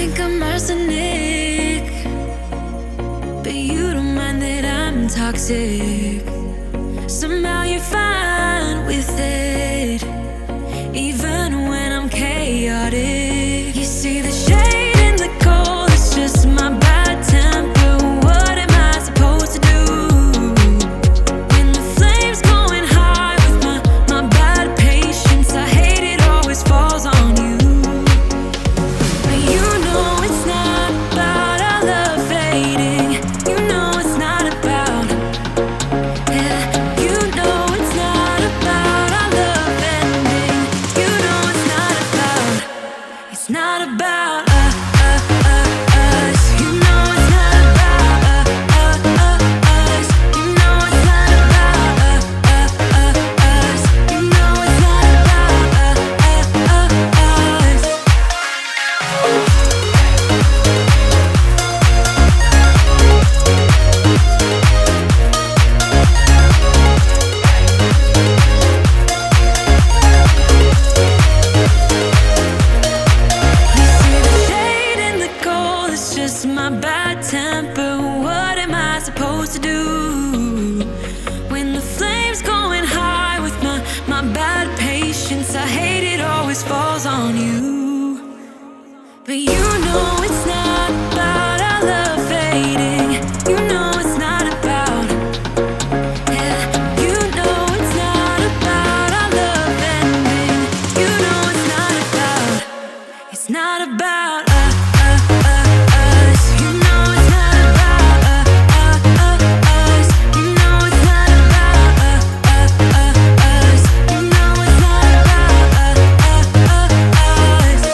think I'm arsenic, but you don't mind that I'm toxic. Somehow you're fine with it, even when I'm chaotic. You see the shade in the cold, it's just my bad temper. What am I supposed to do when the flame's going high with my bad patience? I hate it always falls on you. But you know it's not about our love fading. You know it's not about, yeah. You know it's not about our love ending. You know it's not about, it's not about us. You know it's not about us. You know it's not about us. You know it's not about us. You see the shade in the cold, it's just my bad temper. What am I supposed to do when the flame's going high with my bad patience? I hate it always falls on you. But you know it's not about our love fading. You know it's not about, yeah. You know it's not about our love ending. You know it's not about, it's not about us. You know it's not about us. You know it's not about us. You know it's not about us.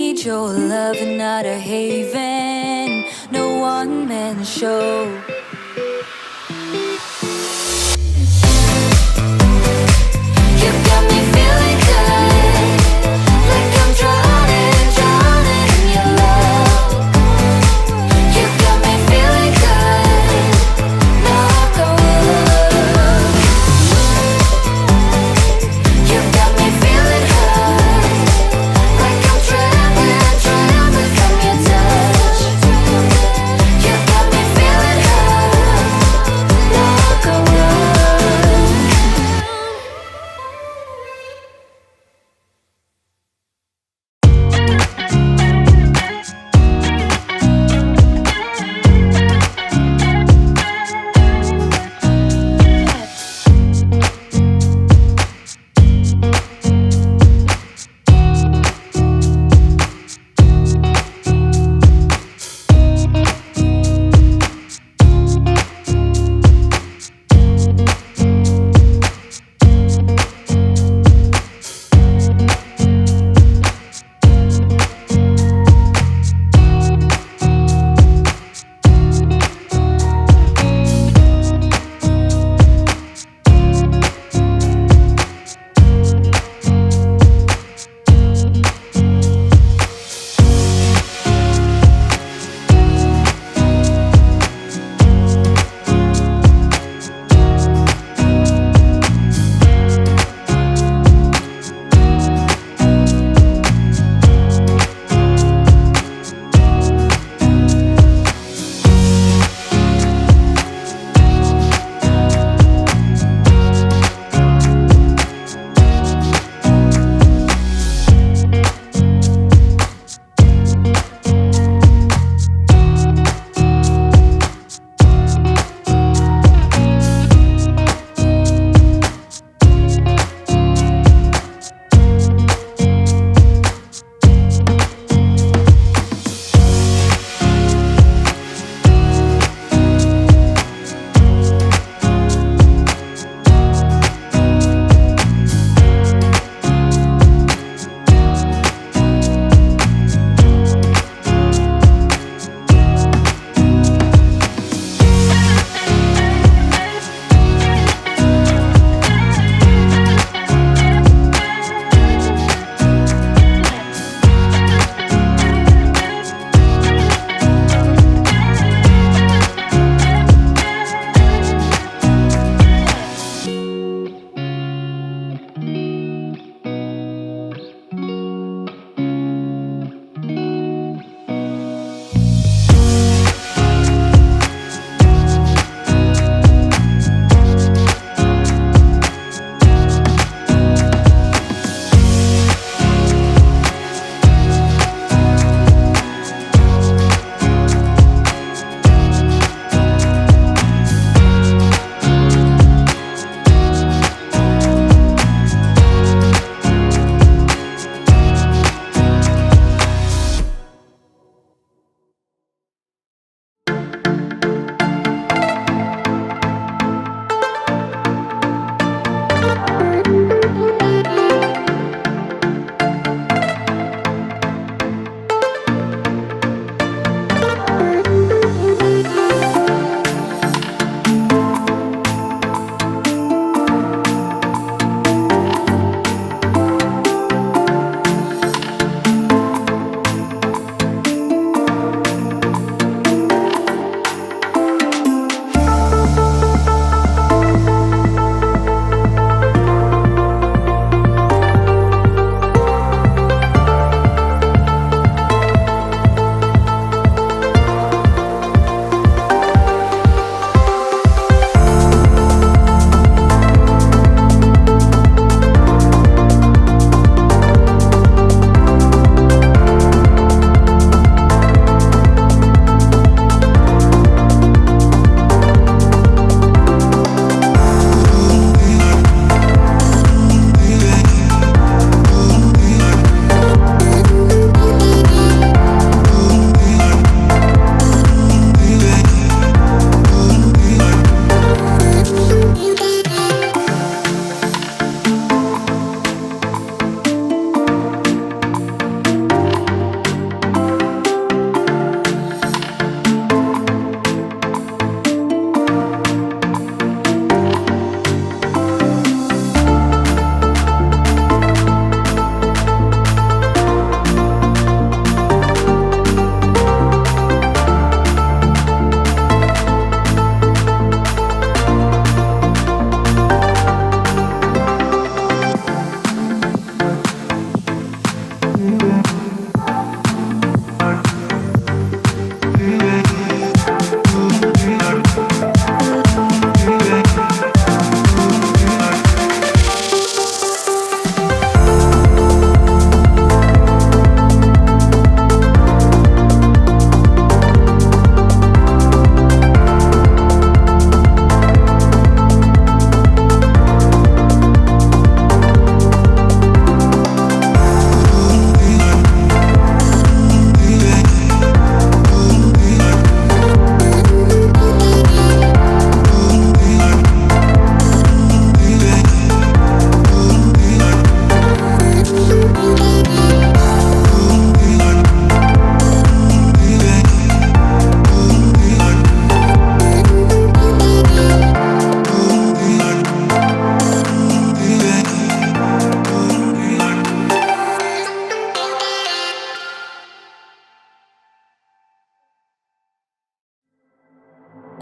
need your love and not a haven, no one-man show. You got me feeling good, like I'm drowning, drowning in your love. You got me feeling good, knock on wood. You got me feeling hurt, like I'm trembling, trembling from your touch. You got me feeling hurt.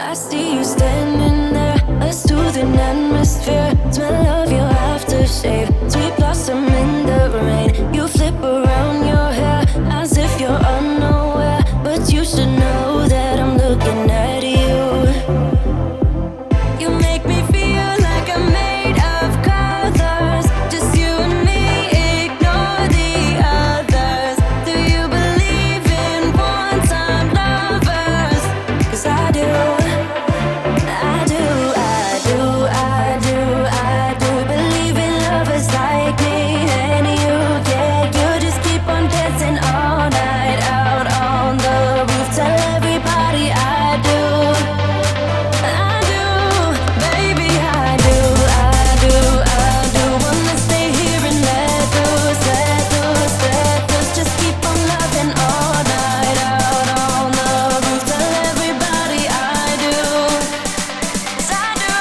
I see you standing there, a soothing atmosphere. Smell of your aftershave, sweet blossom in the rain. You flip around your hair as if you're unaware, but you should know that I'm looking at you. You make me feel like I'm made of colors. Just you and me, ignore the others. Do you believe in one-time lovers? 'Cause I do. Believe in lovers like me and you, yeah. You just keep on dancing all night out on the roof. Tell everybody I do, baby, I do. Wanna stay here and let loose. Just keep on loving all night out on the roof. Tell everybody I do, 'cause I do.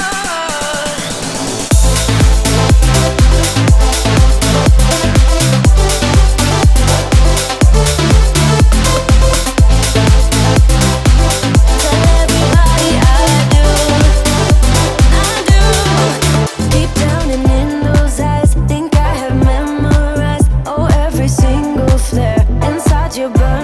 Deep down and in those eyes, think I have memorized, oh, every single flare inside your brain.